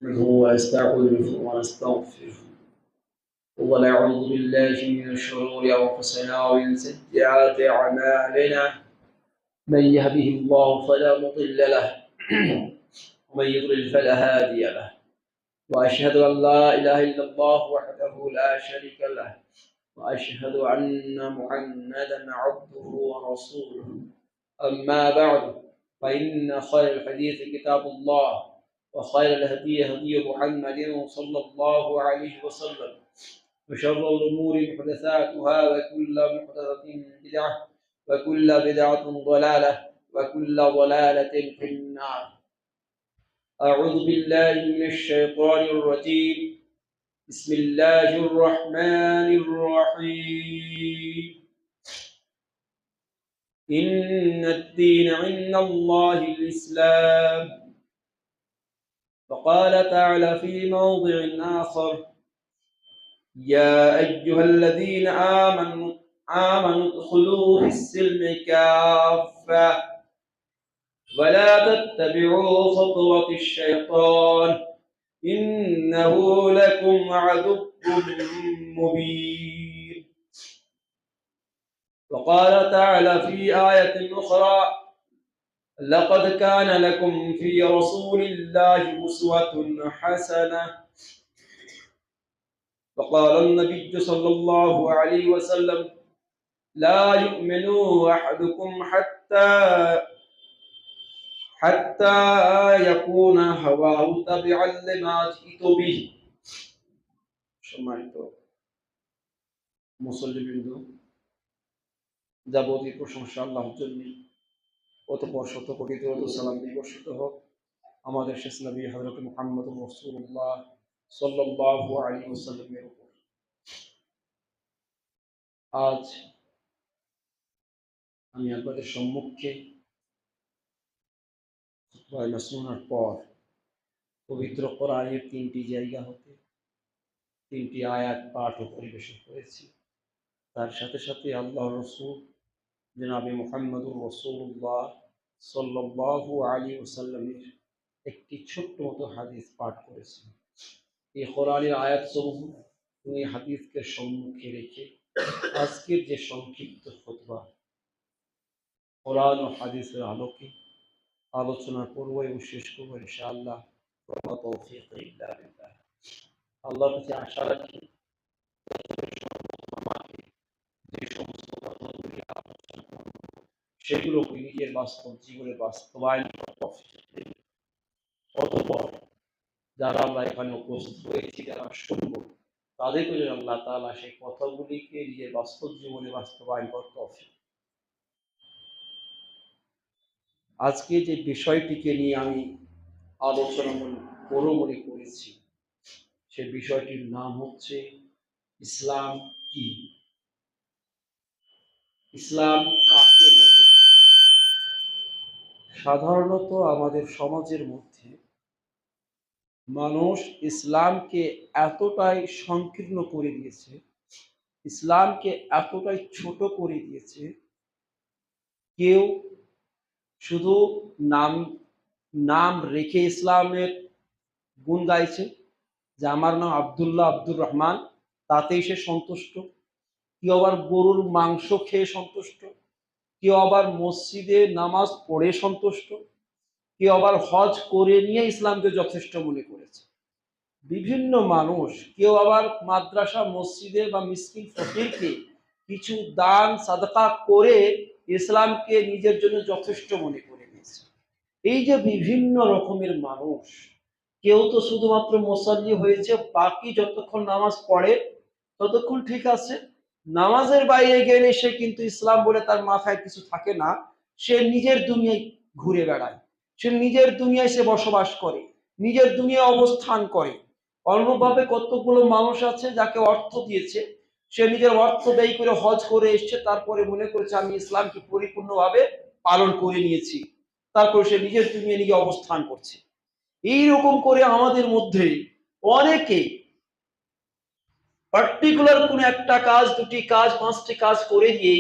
ونستعينه ونستغفره ونعوذ بالله من شرور أنفسنا ومن سيئات أعمالنا من يهده الله فلا مضل له ومن يضلل فلا هادي له وأشهد أن لا إله إلا الله وحده لا شريك له وأشهد أن محمدا عبده ورسوله أما بعد فإن خير الحديث كتاب الله وخير الهدي هدي محمد صلى الله عليه وسلم وشر الأمور محدثاتها وكل محدثة بدعة وكل بدعة ضلالة وكل ضلالة في النار. أعوذ بالله من الشيطان الرجيم. بسم الله الرحمن الرحيم. إن الدين عند الله الإسلام. وقال تعالى في موضع آخر: يا أيها الذين آمنوا ادخلوا في السلم كافة ولا تتبعوا خطوات الشيطان إنه لكم عدو مبين. وقال تعالى في آية أخرى: لقد كان لكم في رسول الله أسوة حسنة. وقال النبي صلى الله عليه وسلم: لا يؤمن أحدكم حتى يكون هواه تبعا لما جئت به. সম্মানিত মুসল্লিবৃন্দ, যাবতীয় প্রশংসা আল্লাহর জন্য। অতঃপর শত কোটি দরুদ ও সালাম বর্ষিত হোক আমাদের শেষ নবী হযরত মুহাম্মদ রাসূলুল্লাহ সাল্লাল্লাহু আলাইহি ওয়াসাল্লামের উপর। আজ আমি আপনাদের সম্মুখে শোনার পর পবিত্র কোরআনের 3টি জায়গা হতে 3টি আয়াত পাঠ ও পরিবেশন করেছি। তার সাথে সাথে আল্লাহর রাসূল জনাবে মুহাম্মদুর রাসূলুল্লাহ সাল্লাল্লাহু আলাইহি ওয়াসাল্লামের একটি ছোট্ট মতো হাদিস পাঠ করেছি। এই কোরআনের আয়াতসমূহ এবং এই হাদিসকে সম্মুখে রেখে আজকের যে সংক্ষিপ্ত খুতবা কোরআন ও হাদিসের আলোকে আলোচনা করব এবং শেষ করবো ইনশাআল্লাহ। আল্লাহর কাছে আশা রাখি সেগুলো নিজের বাস্তব জীবনে বাস্তবায়ন। অতঃপর যারা আমরা এখানে উপস্থিত হয়েছি, যারা শুনবো, তাদেরকে যেন আল্লাহ তাআলা সেই কথাগুলিকে নিজের বাস্তব জীবনে বাস্তবায়ন করতে হবে। আজকে যে বিষয়টিকে নিয়ে আমি আলোচনা মনে করেছি, সে বিষয়টির নাম হচ্ছে ইসলাম কি। ইসলাম কাকে বলে? সাধারণত আমাদের সমাজের মধ্যে মানুষ ইসলামকে এতটাই সংকীর্ণ করে দিয়েছে, ইসলামকে এতটাই ছোট করে দিয়েছে, কেউ শুধু নাম রেখে ইসলামের গুণ গাইছে যে আমার নাম আব্দুল্লাহ, আব্দুর রহমান, তাতেই সে সন্তুষ্ট। কেউ আবার গরুর মাংস খেয়ে সন্তুষ্ট, কেউ আবার মসজিদে নামাজ পড়ে সন্তুষ্ট, কেউ আবার হজ করে নিয়ে ইসলামকে যথেষ্ট মনে করেছে। বিভিন্ন মানুষ, কেউ আবার মাদ্রাসা মসজিদে বা মিসকিন ফকিরকে কিছু দান সাদকা করে ইসলামকে নিজের জন্য যথেষ্ট মনে করে নিয়েছে। এই যে বিভিন্ন রকমের মানুষ, কেউ তো শুধুমাত্র মুসাল্লি হয়েছে, বাকি যতক্ষণ নামাজ পড়ে ততক্ষণ ঠিক আছে, নামাজের বাইরে গেলে সে কিন্তু ইসলাম বলে তার মাথায় কিছু থাকে না, সে নিজের দুনিয়ায় ঘুরে বেড়ায়, সে নিজের দুনিয়ায় সে বসবাস করে, নিজের দুনিয়ায় অবস্থান করে। অন্যভাবে কতগুলো মানুষ আছে যাকে অর্থ দিয়েছে, সে নিজের অর্থ ব্যয় করে হজ করে এসছে, তারপরে মনে করেছে আমি ইসলামকে পরিপূর্ণভাবে পালন করে নিয়েছি, তারপরে সে নিজের দুনিয়া নিয়ে অবস্থান করছে। এইরকম করে আমাদের মধ্যে অনেকে পার্টিকুলার কোন একটা কাজ, দুটি কাজ, 5টি কাজ করে দিয়ে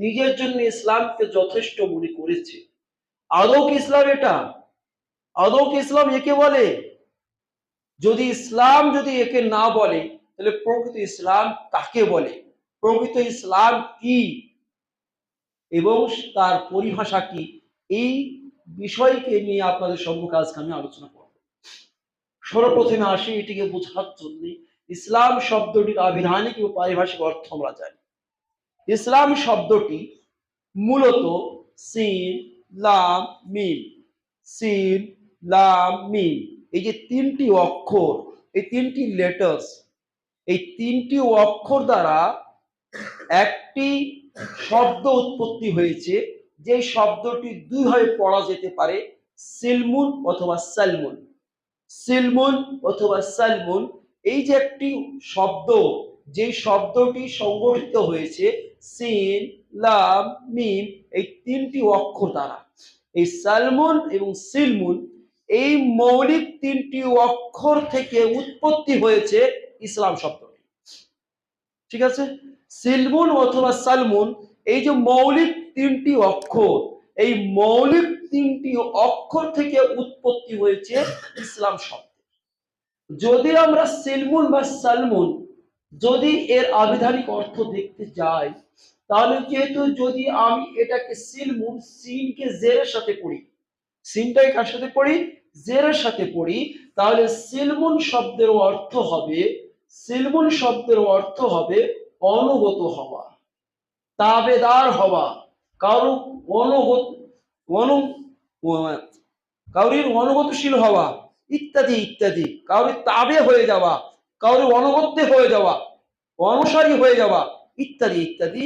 নিজের জন্য ইসলামকে যথেষ্ট মনে করেছে। আদৌ কি ইসলাম এটা? আদৌ কি ইসলাম একে বলে? যদি ইসলাম যদি একে না বলে, তাহলে প্রকৃত ইসলাম কাকে বলে, প্রকৃত ইসলাম কি এবং তার পরিভাষা কি, এই বিষয়কে নিয়ে আপনাদের সম্মুখে আজকে আমি আলোচনা করব। সর্বপ্রথমে আসি এটিকে বোঝার জন্য ইসলাম শব্দটির আবিধানিক ও পারিভাষিক অর্থ আমরা জানি। ইসলাম শব্দটি মূলত সিন লাম মিম, সিন লাম মিম, এই যে তিনটি অক্ষর, এই তিনটি লেটার্স, এই তিনটি অক্ষর দ্বারা একটি শব্দ উৎপত্তি হয়েছে, যে শব্দটি দুইভাবে পড়া যেতে পারে, সিলমুন অথবা সালমুন, সিলমুন অথবা সালমুন। এই যে একটি শব্দ, যে শব্দটি সংগঠিত হয়েছে সিন লাম মিম এই তিনটি অক্ষর দ্বারা, এই সালমুন এবং সিলমুন, এই মৌলিক তিনটি অক্ষর থেকে উৎপত্তি হয়েছে ইসলাম শব্দটি। ঠিক আছে, সিলমুন অথবা সালমুন, এই যে মৌলিক তিনটি অক্ষর, এই মৌলিক তিনটি অক্ষর থেকে উৎপত্তি হয়েছে ইসলাম শব্দ। যদি আমরা সিলমুন বা সালমুন যদি এর আবিধানিক অর্থ দেখতে যাই, তাহলে যেহেতু যদি আমি এটাকে সিলমুন, সিনকে জেরের সাথে পড়ি, সিনটাকে কার সাথে পড়ি, জেরের সাথে পড়ি, তাহলে সিলমুন শব্দের অর্থ হবে, সিলমুন শব্দের অর্থ হবে অনুগত হওয়া, তাবেদার হওয়া, কারো অনুগত, কারোর অনুগতশীল হওয়া, ইত্যাদি ইত্যাদি, কারোর তাবে হয়ে যাওয়া, কারোর অনুগত্য হয়ে যাওয়া, অনুসারী হয়ে যাওয়া, ইত্যাদি ইত্যাদি।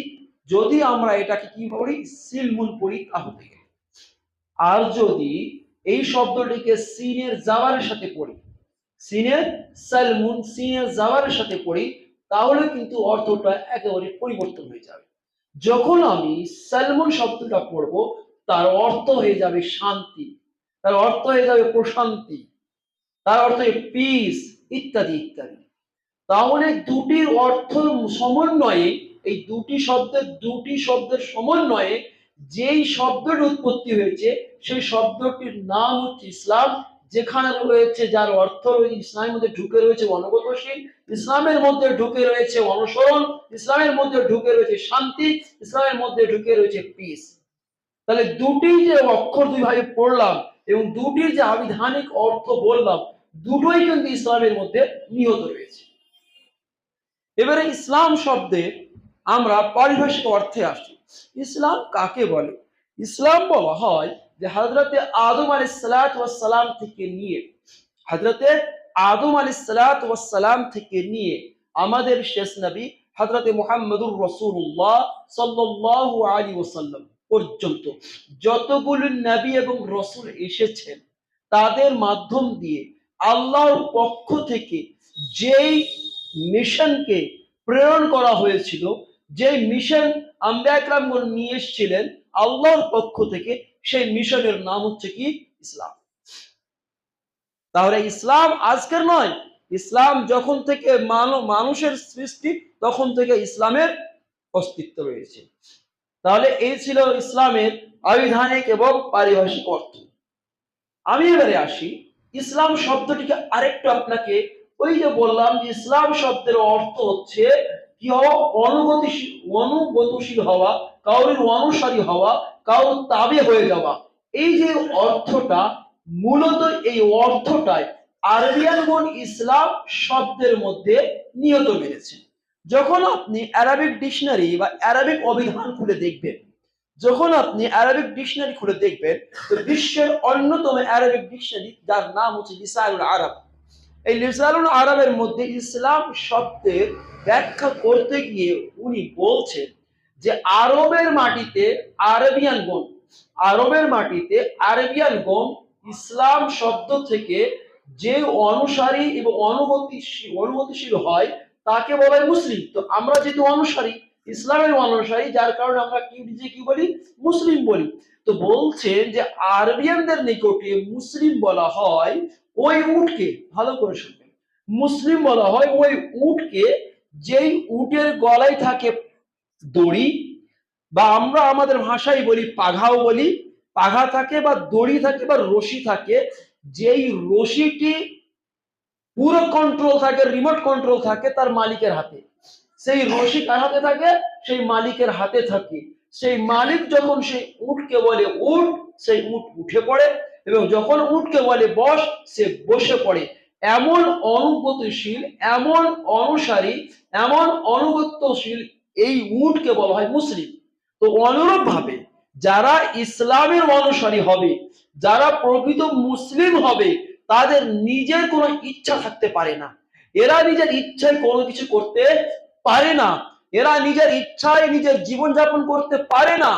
যদি আমরা এটাকে কি পড়ি, সিলমুন পড়ি তাহলে। আর যদি এই শব্দটিকে সিনের জাবারের সাথে পড়ি, সিনের সালমুন, সিনের জাবারের সাথে পড়ি, তাহলে কিন্তু অর্থটা একেবারে পরিবর্তন হয়ে যাবে। যখন আমি সালমুন শব্দটা পড়ব, তার অর্থ হয়ে যাবে শান্তি, তার অর্থ হয়ে যাবে প্রশান্তি, তার অর্থ পিস, ইত্যাদি ইত্যাদি। তাহলে দুটির অর্থ সমন্বয়ে, এই দুটি শব্দের সমন্বয়ে যেই শব্দটির উৎপত্তি হয়েছে, সেই শব্দটির নাম হচ্ছে ইসলাম। যেখানে রয়েছে, যার অর্থ রয়েছে ইসলামের মধ্যে ঢুকে রয়েছে অনুগতশীল, ইসলামের মধ্যে ঢুকে রয়েছে অনুসরণ, ইসলামের মধ্যে ঢুকে রয়েছে শান্তি, ইসলামের মধ্যে ঢুকে রয়েছে পিস। তাহলে দুটি যে অক্ষর দুই ভাবে পড়লাম এবং দুটির যে আবিধানিক অর্থ বললাম, দুটোই কিন্তু ইসলামের মধ্যে নিহত রয়েছে। এবারে ইসলাম শব্দে আমরা পারিভাষিক অর্থে আসি। ইসলাম কাকে বলে? ইসলাম বলা হয় যে হযরতে আদম আলাইহিসসালাতু ওয়াসসালাম থেকে নিয়ে, হযরতে আদম আলাইহিসসালাতু ওয়াসসালাম থেকে নিয়ে আমাদের শেষ নবী হযরতে মুহাম্মদুর রাসূলুল্লাহ সাল্লাল্লাহু আলাইহি ওয়াসাল্লাম পর্যন্ত যতগুলো নবী এবং রাসূল এসেছেন, তাদের মাধ্যম দিয়ে আল্লাহর পক্ষ থেকে যেই মিশনকে প্রেরণ করা হয়েছিল, যে মিশন আম্বিয়া একরামগণ নিয়ে এসেছিলেন আল্লাহর পক্ষ থেকে, সেই মিশনের নাম হচ্ছে কি, ইসলাম। তাহলে ইসলাম আজকের নয়, ইসলাম যখন থেকে মানুষের সৃষ্টি, তখন থেকে ইসলামের অস্তিত্ব রয়েছে। তাহলে এই ছিল ইসলামের আবিধানিক এবং পারিভাষিক অর্থ। আমি এবারে আসি ইসলাম শব্দটিকে আরেকটু আপনাকে, ওই যে বললাম যে ইসলাম শব্দের অর্থ হচ্ছে কি হওয়া, অনুগতশীল হওয়া, কারোর অনুসারী হওয়া, কারোর তাবে হয়ে যাওয়া। এই যে অর্থটা, মূলত এই অর্থটাই আরবিয়ানগণ ইসলাম শব্দের মধ্যে নিয়ত মেনেছে। যখন আপনি অ্যারাবিক ডিকশনারি বা অ্যারাবিক অভিধান খুলে দেখবেন, যখন আপনি অ্যারাবিক ডিকশনারি খুলে দেখবেন, তো বিশ্বের অন্যতম অ্যারাবিক ডিকশনারি, যার নাম হচ্ছে লিসানুল আরব, এই লিসানুল আরবের মধ্যে ইসলাম শব্দের ব্যাখ্যা করতে গিয়ে উনি বলছেন যে আরবের মাটিতে আরবিয়ানগণ, আরবের মাটিতে আরবিয়ানগণ ইসলাম শব্দ থেকে যে অনুসারী এবং অনুগতিশীল হয়, তাকে বলা হয় মুসলিম। তো আমরা যেহেতু অনুসারী, ইসলামের অনুসারী, যার কারণে আমরা কি বলি, মুসলিম বলি। তো বলছেন যে আরবিয়ানদের নিকটে মুসলিম বলা হয় ওই উটকে, ভালো করে শুনবেন, মুসলিম বলা হয় ওই উটকে যেই উটের গলায় থাকে দড়ি, বা আমরা আমাদের ভাষায় বলি পাঘাও বলি, পাঘা থাকে বা দড়ি থাকে বা রশি থাকে, যেই রশিটি পুরো কন্ট্রোল থাকে, রিমোট কন্ট্রোল থাকে তার মালিকের হাতে। সেই রশি কার হাতে থাকে? সেই মালিকের হাতে থাকে। সেই মালিক যখন সেই উটকে বলে উঠ, সেই উট উঠে পড়ে, এবং যখন উটকে বলে বস, সে বসে পড়ে। এমন অনুগতশীল, এমন অনুসারী, এমন অনুগত্যশীল এই উটকে বলা হয় মুসলিম। তো অনুরূপ ভাবে যারা ইসলামের অনুসারী হবে, যারা প্রকৃত মুসলিম হবে, তাদের নিজের কোনো ইচ্ছা থাকতে পারে না। এরা নিজের ইচ্ছায় কোনো কিছু করতে পারে না। এরা নিজের ইচ্ছায় নিজের জীবনযাপন করতে পারে না,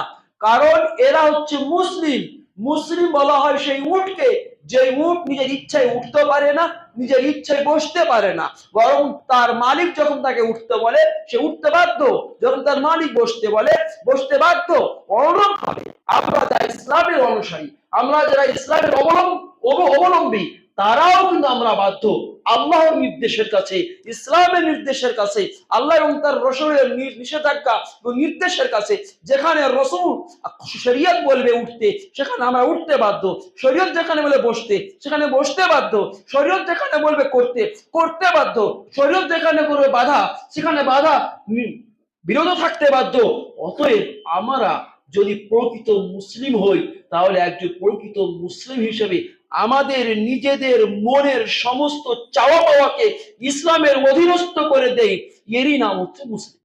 কারণ এরা হচ্ছে মুসলিম। মুসলিম বলা হয় সেই উটকে, যে উট নিজের ইচ্ছায় উঠতে পারে না, নিজের ইচ্ছায় বসতে পারে না, বরং তার মালিক যখন তাকে উঠতে বলে সে উঠতে বাধ্য, যখন তার মালিক বসতে বলে বসতে বাধ্য। অনুরূপ ভাবে আমরা যারা ইসলামের অনুসারী, আমরা যারা ইসলামের অবলম্বী, তারাও কিন্তু আমরা বাধ্য আল্লাহর নির্দেশের কাছে, ইসলামের নির্দেশের কাছে, আল্লাহ এবং তার রসুলের নিষেধাজ্ঞা এবং নির্দেশের কাছে। যেখানে রসুল শরীয়ত বলবে উঠতে, সেখানে আমরা উঠতে বাধ্য। শরীয়ত যেখানে বলে বসতে, সেখানে বসতে বাধ্য। শরীয়ত যেখানে বলবে করতে, করতে বাধ্য। শরীয়ত যেখানে করবে বাধা, সেখানে বাধা বিরত থাকতে বাধ্য। অতএব আমরা যদি প্রকৃত মুসলিম হই, তাহলে একজন প্রকৃত মুসলিম হিসেবে আমাদের নিজেদের মনের সমস্ত চাওয়া পাওয়াকে ইসলামের অধীনস্থ করে দেই, এরই নাম হচ্ছে মুসলিম।